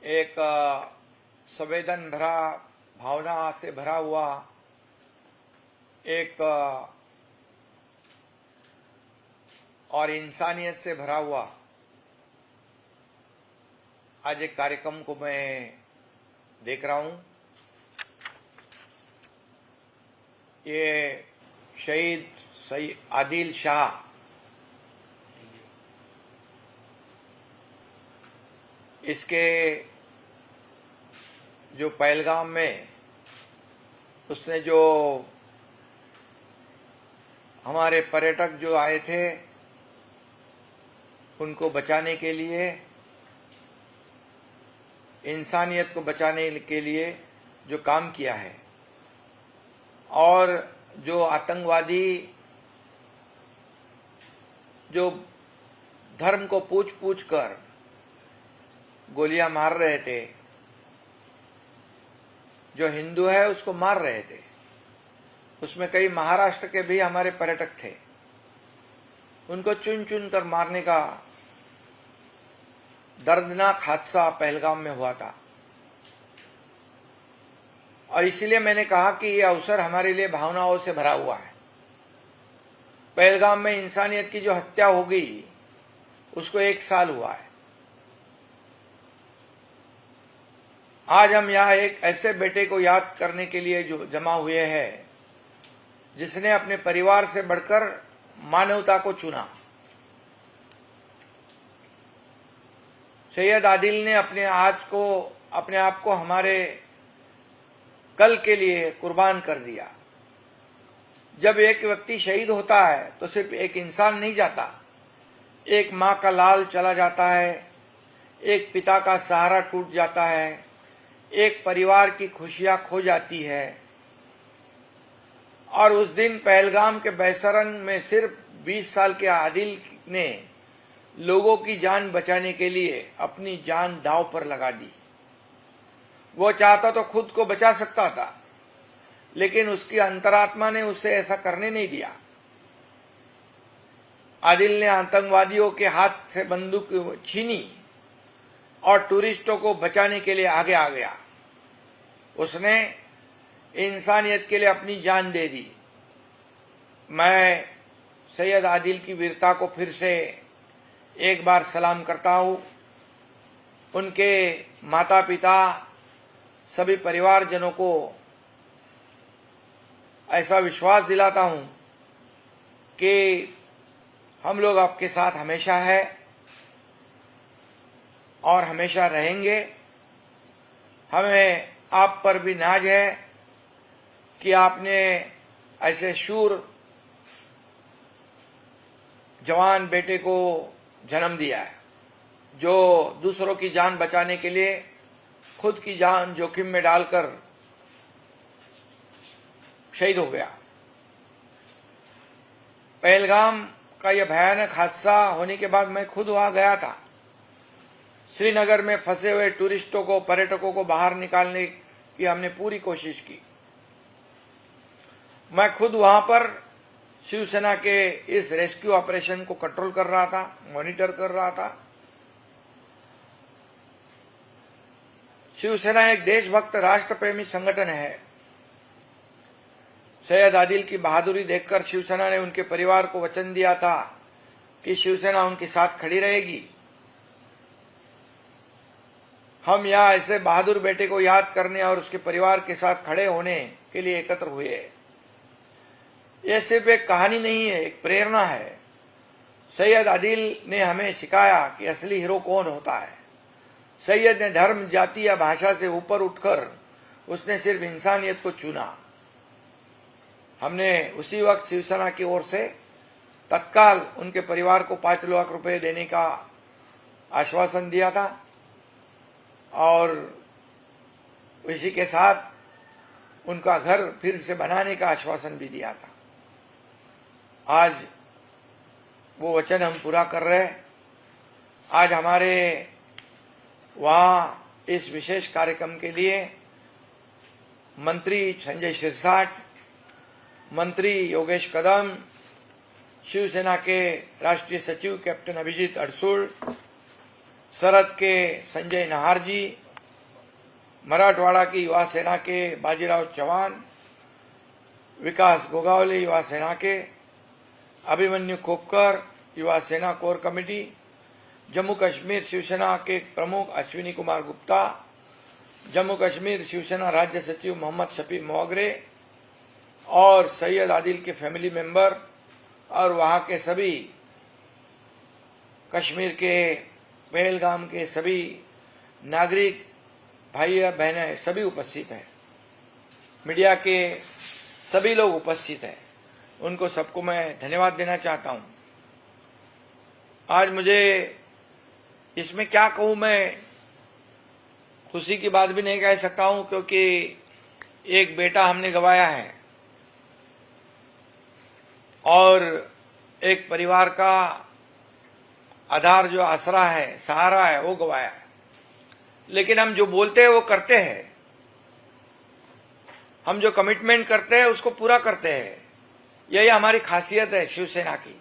एक संवेदन भरा, भावना से भरा हुआ एक और इंसानियत से भरा हुआ आज एक कार्यक्रम को मैं देख रहा हूं। ये शहीद आदिल शाह इसके जो पहलगाम में उसने जो हमारे पर्यटक जो आए थे उनको बचाने के लिए, इंसानियत को बचाने के लिए जो काम किया है, और जो आतंकवादी जो धर्म को पूछ पूछ कर गोलियां मार रहे थे, जो हिंदू है उसको मार रहे थे, उसमें कई महाराष्ट्र के भी हमारे पर्यटक थे, उनको चुन चुन कर मारने का दर्दनाक हादसा पहलगाम में हुआ था। और इसलिए मैंने कहा कि यह अवसर हमारे लिए भावनाओं से भरा हुआ है। पहलगाम में इंसानियत की जो हत्या हो गई उसको 1 साल हुआ है। आज हम यहाँ एक ऐसे बेटे को याद करने के लिए जो जमा हुए हैं जिसने अपने परिवार से बढ़कर मानवता को चुना। सैयद आदिल ने अपने आप को हमारे कल के लिए कुर्बान कर दिया। जब एक व्यक्ति शहीद होता है तो सिर्फ एक इंसान नहीं जाता, एक माँ का लाल चला जाता है, एक पिता का सहारा टूट जाता है, एक परिवार की खुशियां खो जाती है। और उस दिन पहलगाम के बेसरन में सिर्फ 20 साल के आदिल ने लोगों की जान बचाने के लिए अपनी जान दांव पर लगा दी। वो चाहता तो खुद को बचा सकता था, लेकिन उसकी अंतरात्मा ने उसे ऐसा करने नहीं दिया। आदिल ने आतंकवादियों के हाथ से बंदूक छीनी और टूरिस्टों को बचाने के लिए आगे आ गया। उसने इंसानियत के लिए अपनी जान दे दी। मैं सैयद आदिल की वीरता को फिर से एक बार सलाम करता हूं। उनके माता पिता, सभी परिवारजनों को ऐसा विश्वास दिलाता हूं कि हम लोग आपके साथ हमेशा है और हमेशा रहेंगे। हमें आप पर भी नाज है कि आपने ऐसे शूर जवान बेटे को जन्म दिया है जो दूसरों की जान बचाने के लिए खुद की जान जोखिम में डालकर शहीद हो गया। पहलगाम का यह भयानक हादसा होने के बाद मैं खुद वहां गया था। श्रीनगर में फंसे हुए टूरिस्टों को, पर्यटकों को बाहर निकालने की हमने पूरी कोशिश की। मैं खुद वहां पर शिवसेना के इस रेस्क्यू ऑपरेशन को कंट्रोल कर रहा था, मॉनिटर कर रहा था। शिवसेना एक देशभक्त राष्ट्र प्रेमी संगठन है। सैयद आदिल की बहादुरी देखकर शिवसेना ने उनके परिवार को वचन दिया था कि शिवसेना उनके साथ खड़ी रहेगी। हम यहाँ ऐसे बहादुर बेटे को याद करने और उसके परिवार के साथ खड़े होने के लिए एकत्र हुए। यह सिर्फ एक कहानी नहीं है, एक प्रेरणा है। सैयद आदिल ने हमें सिखाया कि असली हीरो कौन होता है। सैयद ने धर्म, जाति या भाषा से ऊपर उठकर उसने सिर्फ इंसानियत को चुना। हमने उसी वक्त शिवसेना की ओर से तत्काल उनके परिवार को 5 लाख रुपए देने का आश्वासन दिया था और इसी के साथ उनका घर फिर से बनाने का आश्वासन भी दिया था। आज वो वचन हम पूरा कर रहे हैं। आज हमारे वहां इस विशेष कार्यक्रम के लिए मंत्री संजय सिरसाट, मंत्री योगेश कदम, शिवसेना के राष्ट्रीय सचिव कैप्टन अभिजीत अड़सूल, सरहद के संजय नाहर जी, मराठवाड़ा की युवा सेना के बाजीराव चौहान, विकास गोगावले युवा सेना के, अभिमन्यु खोपकर युवा सेना कोर कमेटी, जम्मू कश्मीर शिवसेना के प्रमुख अश्विनी कुमार गुप्ता, जम्मू कश्मीर शिवसेना राज्य सचिव मोहम्मद शफी मोगरे और सैयद आदिल के फैमिली मेंबर और वहां के सभी कश्मीर के पहलगाम के सभी नागरिक भाई बहनें सभी उपस्थित हैं। मीडिया के सभी लोग उपस्थित हैं, उनको सबको मैं धन्यवाद देना चाहता हूं। आज मुझे इसमें क्या कहूं, मैं खुशी की बात भी नहीं कह सकता हूं, क्योंकि एक बेटा हमने गंवाया है और एक परिवार का आधार जो आसरा है, सहारा है, वो गंवाया है। लेकिन हम जो बोलते हैं वो करते हैं, हम जो कमिटमेंट करते हैं उसको पूरा करते हैं। यही हमारी खासियत है शिवसेना की।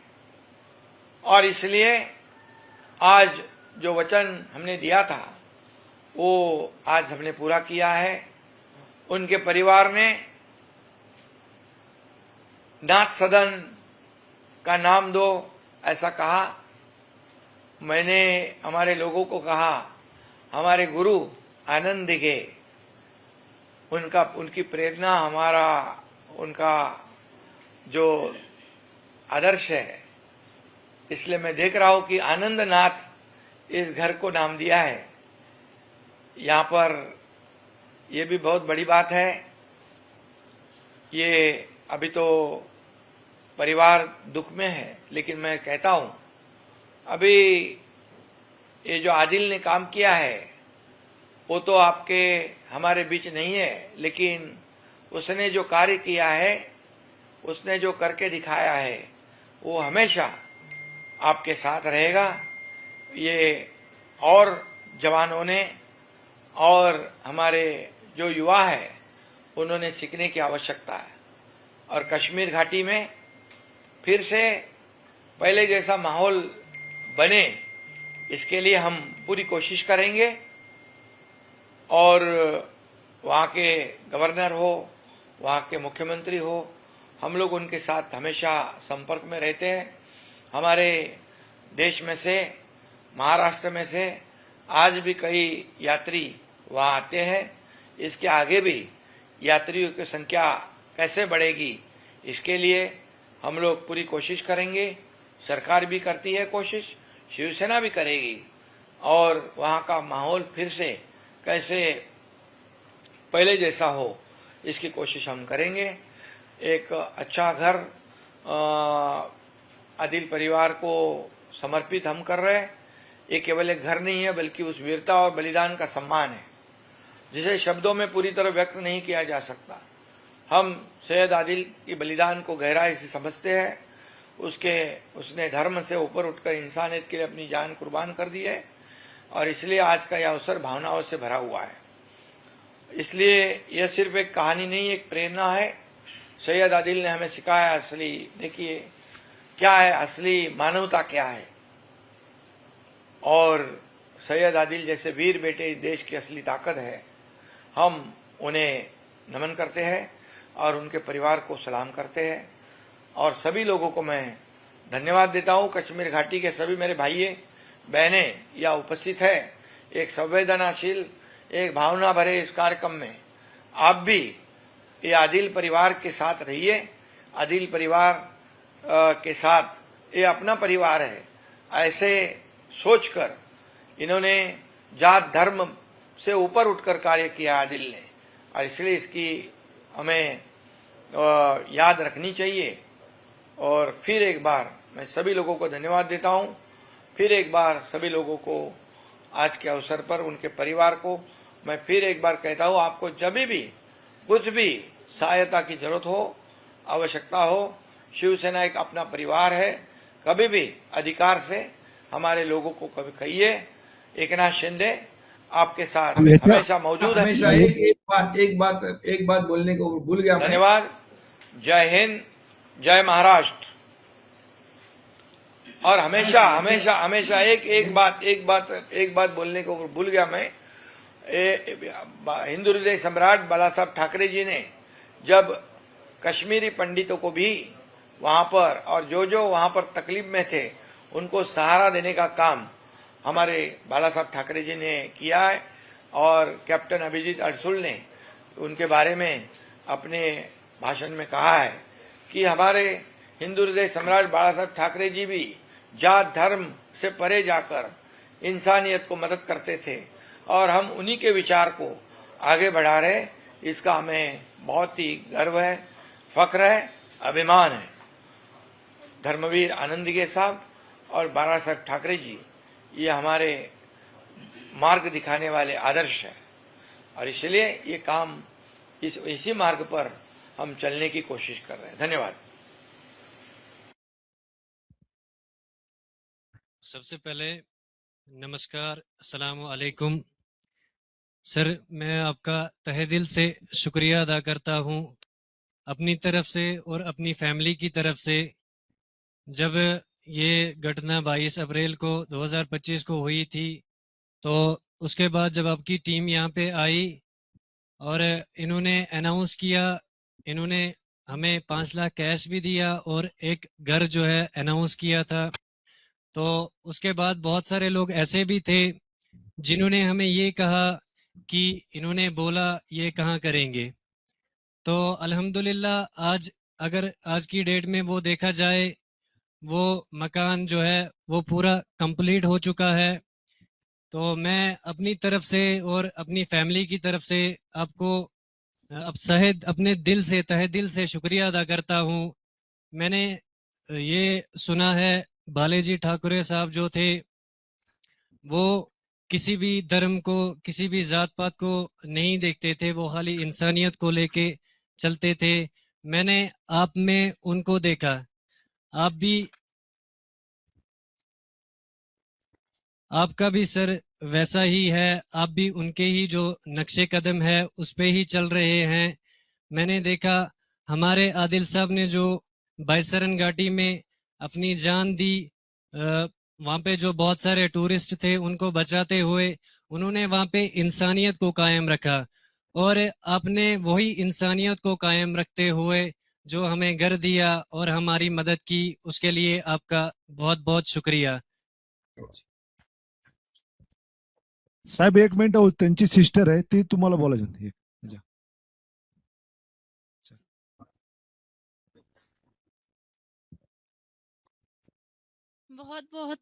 और इसलिए आज जो वचन हमने दिया था वो आज हमने पूरा किया है। उनके परिवार ने नाथ सदन का नाम दो ऐसा कहा। मैंने हमारे लोगों को कहा, हमारे गुरु आनंद दिघे, उनकी प्रेरणा, उनका जो आदर्श है, इसलिए मैं देख रहा हूं कि आनंद नाथ इस घर को नाम दिया है। यहाँ पर ये भी बहुत बड़ी बात है। ये अभी तो परिवार दुख में है, लेकिन मैं कहता हूं अभी ये जो आदिल ने काम किया है वो तो आपके हमारे बीच नहीं है, लेकिन उसने जो कार्य किया है, उसने जो करके दिखाया है, वो हमेशा आपके साथ रहेगा। ये और जवानों ने और हमारे जो युवा है उन्होंने सीखने की आवश्यकता है। और कश्मीर घाटी में फिर से पहले जैसा माहौल बने, इसके लिए हम पूरी कोशिश करेंगे। और वहाँ के गवर्नर हो, वहाँ के मुख्यमंत्री हो, हम लोग उनके साथ हमेशा संपर्क में रहते हैं। हमारे देश में से, महाराष्ट्र में से आज भी कई यात्री वहाँ आते हैं। इसके आगे भी यात्रियों की संख्या कैसे बढ़ेगी, इसके लिए हम लोग पूरी कोशिश करेंगे। सरकार भी करती है कोशिश, शिवसेना भी करेगी, और वहाँ का माहौल फिर से कैसे पहले जैसा हो, इसकी कोशिश हम करेंगे। एक अच्छा घर आदिल परिवार को समर्पित हम कर रहे हैं। ये केवल एक घर नहीं है, बल्कि उस वीरता और बलिदान का सम्मान है, जिसे शब्दों में पूरी तरह व्यक्त नहीं किया जा सकता। हम सैयद आदिल की बलिदान को गहराई से समझते हैं। उसने धर्म से ऊपर उठकर इंसानियत के लिए अपनी जान कुर्बान कर दी है, और इसलिए आज का यह अवसर भावनाओं से भरा हुआ है। इसलिए यह सिर्फ एक कहानी नहीं, एक प्रेरणा है। सैयद आदिल ने हमें सिखाया असली, देखिए क्या है असली मानवता, क्या है। और सैयद आदिल जैसे वीर बेटे देश की असली ताकत है। हम उन्हें नमन करते हैं और उनके परिवार को सलाम करते हैं। और सभी लोगों को मैं धन्यवाद देता हूं। कश्मीर घाटी के सभी मेरे भाइयों बहनें यहाँ उपस्थित है। एक संवेदनाशील, एक भावना भरे इस कार्यक्रम में आप भी ये आदिल परिवार के साथ रहिए। आदिल परिवार के साथ ये अपना परिवार है, ऐसे सोचकर इन्होंने जात धर्म से ऊपर उठकर कार्य किया आदिल ने, और इसलिए इसकी हमें याद रखनी चाहिए। और फिर एक बार मैं सभी लोगों को धन्यवाद देता हूं। फिर एक बार सभी लोगों को आज के अवसर पर, उनके परिवार को मैं फिर एक बार कहता हूं, आपको जब भी कुछ भी सहायता की जरूरत हो, आवश्यकता हो, शिवसेना एक अपना परिवार है। कभी भी अधिकार से हमारे लोगों को कभी कहिए। एकनाथ शिंदे आपके साथ हमेशा मौजूद है। हमेशा एक बात बोलने को भूल गया। धन्यवाद। जय हिंद, जय महाराष्ट्र। और हमेशा हमेशा हमेशा एक बात बोलने को भूल गया मैं। हिंदू हृदय सम्राट बाला साहब ठाकरे जी ने जब कश्मीरी पंडितों को भी वहां पर और जो वहां पर तकलीफ में थे उनको सहारा देने का काम हमारे बाला साहब ठाकरे जी ने किया है। और कैप्टन अभिजीत अड़सुल ने उनके बारे में अपने भाषण में कहा है कि हमारे हिंदू हृदय सम्राट बाला साहब ठाकरे जी भी जात धर्म से परे जाकर इंसानियत को मदद करते थे और हम उन्हीं के विचार को आगे बढ़ा रहे। इसका हमें बहुत ही गर्व है, फख्र है, अभिमान है। धर्मवीर आनंदीगे साहब और बाला साहब ठाकरे जी ये हमारे मार्ग दिखाने वाले आदर्श हैं और इसलिए ये काम इसी मार्ग पर हम चलने की कोशिश कर रहे हैं। धन्यवाद। सबसे पहले नमस्कार, अस्सलाम वालेकुम। सर, मैं आपका तहे दिल से शुक्रिया अदा करता हूँ अपनी तरफ से और अपनी फैमिली की तरफ से। जब ये घटना 22 अप्रैल को 2025 को हुई थी तो उसके बाद जब आपकी टीम यहाँ पे आई और इन्होंने अनाउंस किया, इन्होंने हमें 5 लाख कैश भी दिया और एक घर जो है अनाउंस किया था, तो उसके बाद बहुत सारे लोग ऐसे भी थे जिन्होंने हमें ये कहा कि इन्होंने बोला ये कहाँ करेंगे। तो अल्हम्दुलिल्लाह अगर आज की डेट में वो देखा जाए, वो मकान जो है वो पूरा कंप्लीट हो चुका है। तो मैं अपनी तरफ से और अपनी फैमिली की तरफ से आपको अपने दिल से तहे दिल से शुक्रिया अदा करता हूँ। मैंने ये सुना है बालाजी ठाकुरे साहब जो थे वो किसी भी धर्म को, किसी भी जात पात को नहीं देखते थे, वो खाली इंसानियत को लेके चलते थे। मैंने आप में उनको देखा, आपका भी सर वैसा ही है, आप भी उनके ही जो नक्शे कदम है उस पे ही चल रहे हैं। मैंने देखा हमारे आदिल साहब ने जो बाईसरन घाटी में अपनी जान दी, वहाँ पे जो बहुत सारे टूरिस्ट थे उनको बचाते हुए उन्होंने वहाँ पे इंसानियत को कायम रखा और आपने वही इंसानियत को कायम रखते हुए जो हमें घर दिया और हमारी मदद की, उसके लिए आपका बहुत बहुत शुक्रिया। साहेब एक मिनिट, त्यांची सिस्टर आहे ती तुम्हाला बोलायचं होती। बहुत बहुत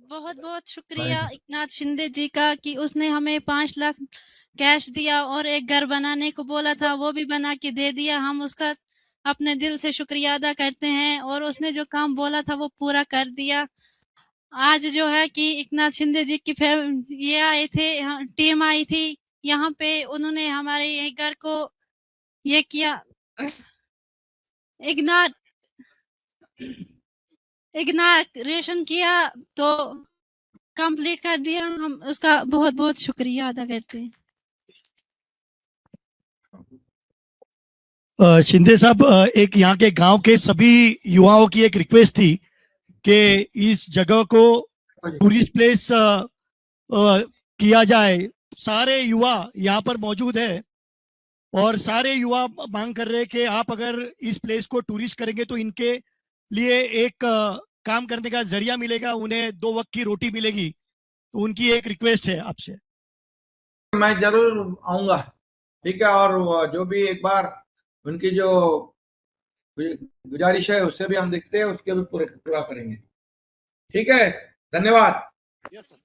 बहुत बहुत शुक्रिया एकनाथ शिंदे जी का कि उसने हमें 5 लाख कैश दिया और एक घर बनाने को बोला था, वो भी बना के दे दिया। हम उसका अपने दिल से शुक्रिया अदा करते हैं और उसने जो काम बोला था वो पूरा कर दिया। आज जो है कि एकनाथ शिंदे जी की ये आए थे, टीम आई थी यहाँ पे, उन्होंने हमारे ये घर को ये किया, इग्नारेशन किया तो कंप्लीट कर दिया। हम उसका बहुत बहुत शुक्रिया अदा करते हैं। शिंदे साहब, एक यहाँ के गांव के सभी युवाओं की एक रिक्वेस्ट थी कि इस जगह को टूरिस्ट प्लेस किया जाए। सारे युवा यहाँ पर मौजूद है और सारे युवा मांग कर रहे हैं कि आप अगर इस प्लेस को टूरिस्ट करेंगे तो इनके लिए एक काम करने का जरिया मिलेगा, उन्हें 2 वक्त की रोटी मिलेगी। तो उनकी एक रिक्वेस्ट है आपसे। मैं जरूर आऊंगा, ठीक है। और जो भी एक बार उनकी जो गुजारिश है उससे भी हम देखते हैं, उसके भी पूरा करेंगे। ठीक है, धन्यवाद। Yes sir.